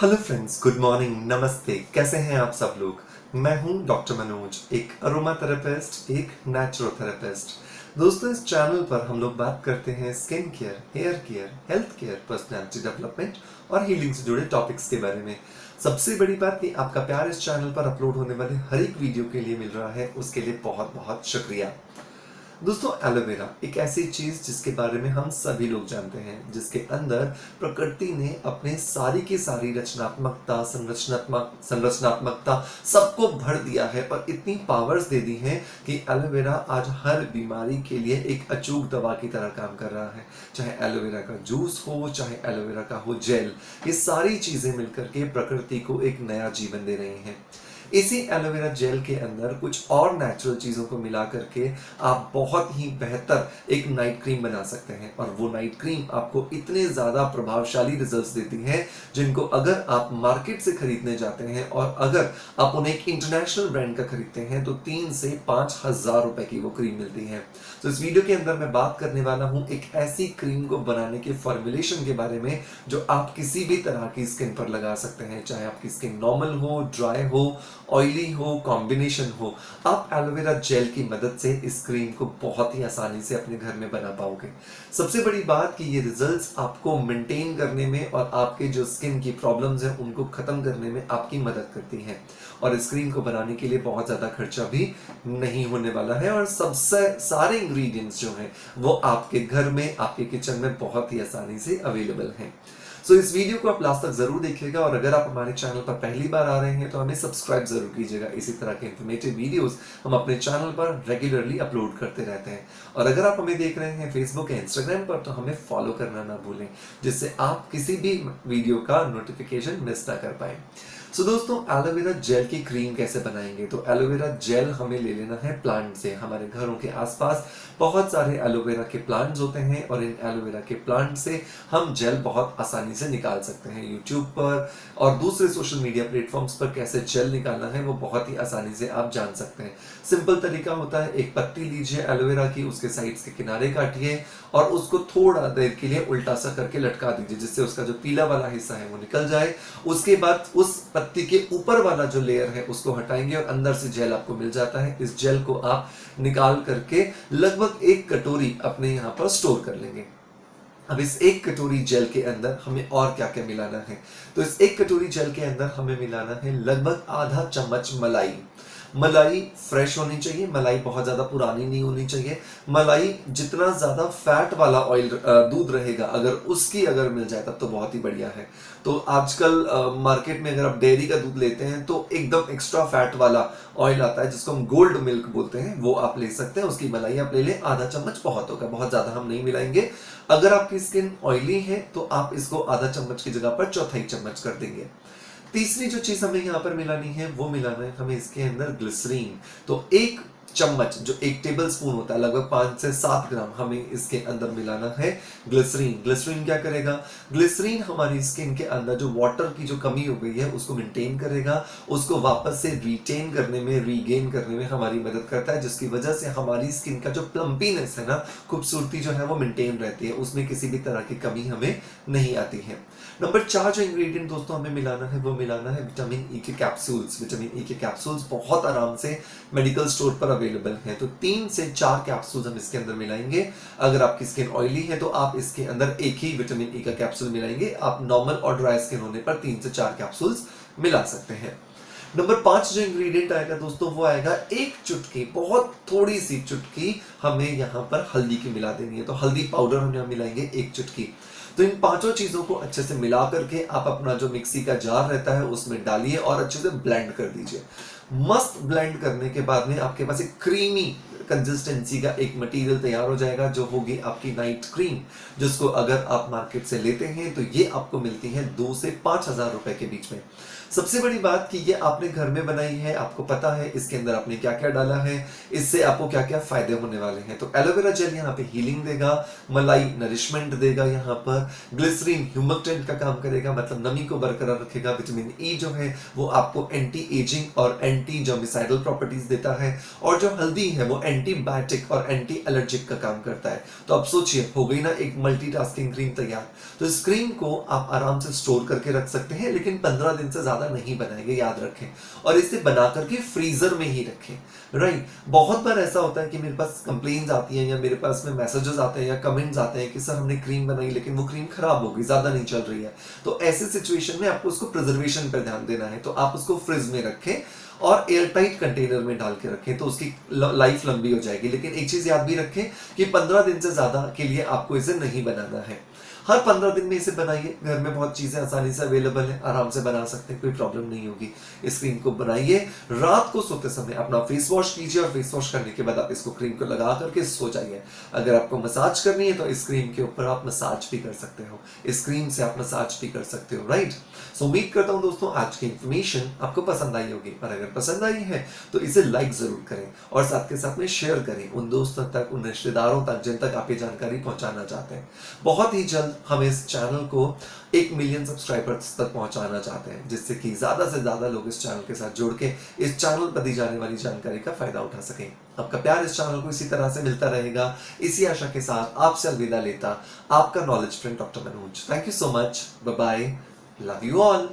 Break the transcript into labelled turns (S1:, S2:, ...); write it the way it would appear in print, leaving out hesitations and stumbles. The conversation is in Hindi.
S1: हेलो फ्रेंड्स, गुड मॉर्निंग, नमस्ते। कैसे हैं आप सब लोग। मैं हूं डॉक्टर मनोज, एक अरोमा थेरेपिस्ट, एक नेचुरोथेरेपिस्ट। दोस्तों, इस चैनल पर हम लोग बात करते हैं skin care, hair care, health care, personality development और हीलिंग से जुड़े टॉपिक्स के बारे में। सबसे बड़ी बात कि आपका प्यार इस चैनल पर अपलोड होने वाले हर एक वीडियो के लिए मिल रहा है, उसके लिए बहुत बहुत शुक्रिया। दोस्तों, एलोवेरा एक ऐसी चीज जिसके बारे में हम सभी लोग जानते हैं, जिसके अंदर प्रकृति ने अपने सारी की सारी रचनात्मकता, संरचनात्मकता सबको भर दिया है और इतनी पावर्स दे दी हैं कि एलोवेरा आज हर बीमारी के लिए एक अचूक दवा की तरह काम कर रहा है। चाहे एलोवेरा का जूस हो, चाहे एलोवेरा का हो जेल, ये सारी चीजें मिलकर के प्रकृति को एक नया जीवन दे रही हैं। इसी एलोवेरा जेल के अंदर कुछ और नेचुरल चीजों को मिला करके आप बहुत ही बेहतर एक नाइट क्रीम बना सकते हैं, और वो नाइट क्रीम आपको इतने ज्यादा प्रभावशाली रिजल्ट्स देती है जिनको अगर आप मार्केट से खरीदने जाते हैं और अगर आप उन्हें एक इंटरनेशनल ब्रांड का खरीदते हैं तो 3 से 5,000 रुपए की वो क्रीम मिलती है। तो इस वीडियो के अंदर मैं बात करने वाला हूं एक ऐसी क्रीम को बनाने के फॉर्मुलेशन के बारे में जो आप किसी भी तरह की स्किन पर लगा सकते हैं, चाहे आपकी स्किन नॉर्मल हो, ड्राई हो, ऑयली हो, कॉम्बिनेशन हो। आप एलोवेरा जेल की मदद से इस क्रीम को बहुत ही आसानी से अपने घर में बना पाओगे। सबसे बड़ी बात कि ये रिजल्ट्स आपको मेंटेन करने में और आपके जो स्किन की प्रॉब्लम्स हैं उनको खत्म करने में आपकी मदद करती हैं, और इस क्रीम को बनाने के लिए बहुत ज्यादा खर्चा भी नहीं होने वाला है, और सबसे सारे इंग्रेडिएंट्स जो हैं वो आपके घर में, आपके किचन में बहुत ही आसानी से अवेलेबल हैं। सो इस वीडियो को आप लास्ट तक जरूर देखिएगा, और अगर आप हमारे चैनल पर पहली बार आ रहे हैं तो हमें सब्सक्राइब जरूर कीजिएगा। इसी तरह के इंफॉर्मेटिव वीडियोस हम अपने चैनल पर रेगुलरली अपलोड करते रहते हैं। और अगर आप हमें देख रहे हैं फेसबुक या इंस्टाग्राम पर तो हमें फॉलो करना ना भूलें, जिससे आप किसी भी वीडियो का नोटिफिकेशन मिस ना कर पाए। सो दोस्तों, एलोवेरा जेल की क्रीम कैसे बनाएंगे। तो एलोवेरा जेल हमें ले लेना है प्लांट से। हमारे घरों के आसपास बहुत सारे एलोवेरा के प्लांट्स होते हैं, और इन एलोवेरा के प्लांट से हम जेल बहुत आसानी से निकाल सकते हैं। यूट्यूब पर और दूसरे सोशल मीडिया प्लेटफॉर्म्स पर कैसे जेल निकालना है वो बहुत ही आसानी से आप जान सकते हैं। सिंपल तरीका होता है, एक पत्ती लीजिए एलोवेरा की, उसके साइड्स के किनारे काटिए और उसको थोड़ा देर के लिए उल्टा सा करके लटका दीजिए, जिससे उसका जो पीला वाला हिस्सा है वो निकल जाए। उसके बाद उस पत्ती के ऊपर वाला जो लेयर है उसको हटाएंगे और अंदर से जेल आपको मिल जाता है। इस जेल को आप निकाल करके लगभग 1 कटोरी अपने यहाँ पर स्टोर कर लेंगे। अब इस 1 कटोरी जेल के अंदर हमें और क्या क्या मिलाना है। तो इस 1 कटोरी जेल के अंदर हमें मिलाना है लगभग आधा चम्मच मलाई। मलाई फ्रेश होनी चाहिए, मलाई बहुत ज्यादा पुरानी नहीं होनी चाहिए। मलाई जितना ज्यादा फैट वाला ऑयल दूध रहेगा, अगर मिल जाए तब तो बहुत ही बढ़िया है। तो आजकल मार्केट में अगर आप डेयरी का दूध लेते हैं तो एकदम एक्स्ट्रा फैट वाला ऑयल आता है जिसको हम गोल्ड मिल्क बोलते हैं, वो आप ले सकते हैं। उसकी मलाई आप ले लें, आधा चम्मच बहुत होगा, बहुत ज्यादा हम नहीं मिलाएंगे। अगर आपकी स्किन ऑयली है तो आप इसको आधा चम्मच की जगह पर चौथाई चम्मच कर देंगे। तीसरी जो चीज हमें यहाँ पर मिलानी है वो मिलाना है हमें इसके अंदर ग्लिसरीन। तो 1 चम्मच, जो 1 टेबल स्पून होता है, लगभग 5 से 7 ग्राम हमें इसके अंदर मिलाना है ग्लिसरीन। ग्लिसरीन क्या करेगा, ग्लिसरीन हमारी स्किन के अंदर जो वाटर की जो कमी हो गई है उसको मेंटेन करेगा, उसको वापस से रिटेन करने में, रीगेन करने में हमारी मदद करता है, जिसकी वजह से हमारी स्किन का जो प्लम्पीनेस है ना, खूबसूरती जो है वो मेंटेन रहती है, उसमें किसी भी तरह की कमी हमें नहीं आती है। नंबर 4 जो इंग्रेडिएंट दोस्तों हमें मिलाना है वो मिलाना है विटामिन ई के कैप्सूल्स। विटामिन ई के कैप्सूल्स बहुत आराम से मेडिकल स्टोर पर अवेलेबल हैं, तो 3 से 4 कैप्सूल्स हम इसके अंदर मिलाएंगे। अगर आपकी स्किन ऑयली है तो आप इसके अंदर एक ही विटामिन ई का कैप्सूल मिलाएंगे। आप नॉर्मल और ड्राई स्किन होने पर 3 से 4 कैप्सूल्स मिला सकते हैं। नंबर 5 जो इंग्रेडिएंट आएगा दोस्तों वो आएगा 1 चुटकी, बहुत थोड़ी सी चुटकी हमें यहाँ पर हल्दी की मिला देनी है। तो हल्दी पाउडर हम यहाँ मिलाएंगे 1 चुटकी। तो इन 5 चीजों को अच्छे से मिला करके आप अपना जो मिक्सी का जार रहता है उसमें डालिए और अच्छे से ब्लेंड कर दीजिए। मस्त ब्लेंड करने के बाद में आपके पास एक क्रीमी कंसिस्टेंसी का एक मटेरियल तैयार हो जाएगा, जो होगी आपकी नाइट क्रीम, जिसको अगर आप मार्केट से लेते हैं तो ये आपको मिलती है 2 से 5,000 रुपए के बीच में। सबसे बड़ी बात कि ये आपने घर में बनाई है, आपको पता है इसके अंदर आपने क्या क्या डाला है, इससे आपको क्या क्या फायदे होने वाले हैं। तो एलोवेरा जेल यहाँ पे हीलिंग देगा, मलाई नरिशमेंट देगा, यहाँ पर ग्लिसरीन ह्यूमक्टेंट का काम करेगा, मतलब नमी को बरकरार रखेगा। विटामिन ई जो है वो आपको एंटी एजिंग और एंटी जर्मिसाइडल प्रॉपर्टीज देता है, और जो हल्दी है वो एंटीबायोटिक और एंटी एलर्जिक का काम करता है। तो अब सोचिए, हो गई ना एक मल्टीटास्किंग क्रीम तैयार। तो इस क्रीम को आप आराम से स्टोर करके रख सकते हैं, लेकिन 15 दिन से ज्यादा नहीं बनाएंगे, याद रखें। और इसे बना करके फ्रीजर में ही रखें, राइट। बहुत बार ऐसा होता है कि मेरे पास कंप्लेन्स आती हैं या मेरे पास में मैसेजेस आते हैं या कमेंट्स आते हैं कि सर हमने क्रीम बनाई लेकिन वो क्रीम खराब हो गई, ज्यादा नहीं चल रही है। तो ऐसे सिचुएशन में आपको उसको प्रिजर्वेशन पर ध्यान देना है। तो आप उसको फ्रिज में रखें और एयरटाइट कंटेनर में डाल के रखें, तो उसकी लाइफ लंबी हो जाएगी। लेकिन एक चीज याद भी रखें कि 15 दिन से ज्यादा के लिए आपको इसे नहीं बनाना है। हर 15 दिन में इसे बनाइए। घर में बहुत चीजें आसानी से अवेलेबल है, आराम से बना सकते हैं, कोई प्रॉब्लम नहीं होगी। इस क्रीम को बनाइए, रात को सोते समय अपना फेस वॉश कीजिए और फेस वॉश करने के बाद आप इसको क्रीम को लगा करके सो जाइए। अगर आपको मसाज करनी है तो इस क्रीम के ऊपर आप मसाज भी कर सकते हो, इस क्रीम से आप मसाज भी कर सकते हो, राइट। सो उम्मीद करता हूं दोस्तों आज की इंफॉर्मेशन आपको पसंद आई होगी, और अगर पसंद आई है तो इसे लाइक जरूर करें और साथ के साथ में शेयर करें उन दोस्तों तक, उन रिश्तेदारों तक जिन तक आप ये जानकारी पहुंचाना चाहते हैं। बहुत ही जल्द हम इस चैनल को 1 मिलियन सब्सक्राइबर्स तक पहुंचाना चाहते हैं, जिससे कि ज्यादा से ज्यादा लोग इस चैनल के साथ जुड़ के इस चैनल पर दी जाने वाली जानकारी का फायदा उठा सकें। आपका प्यार इस चैनल को इसी तरह से मिलता रहेगा, इसी आशा के साथ आपसे अलविदा लेता आपका knowledge friend doctor Manoj. Thank you so much, bye bye, love you all.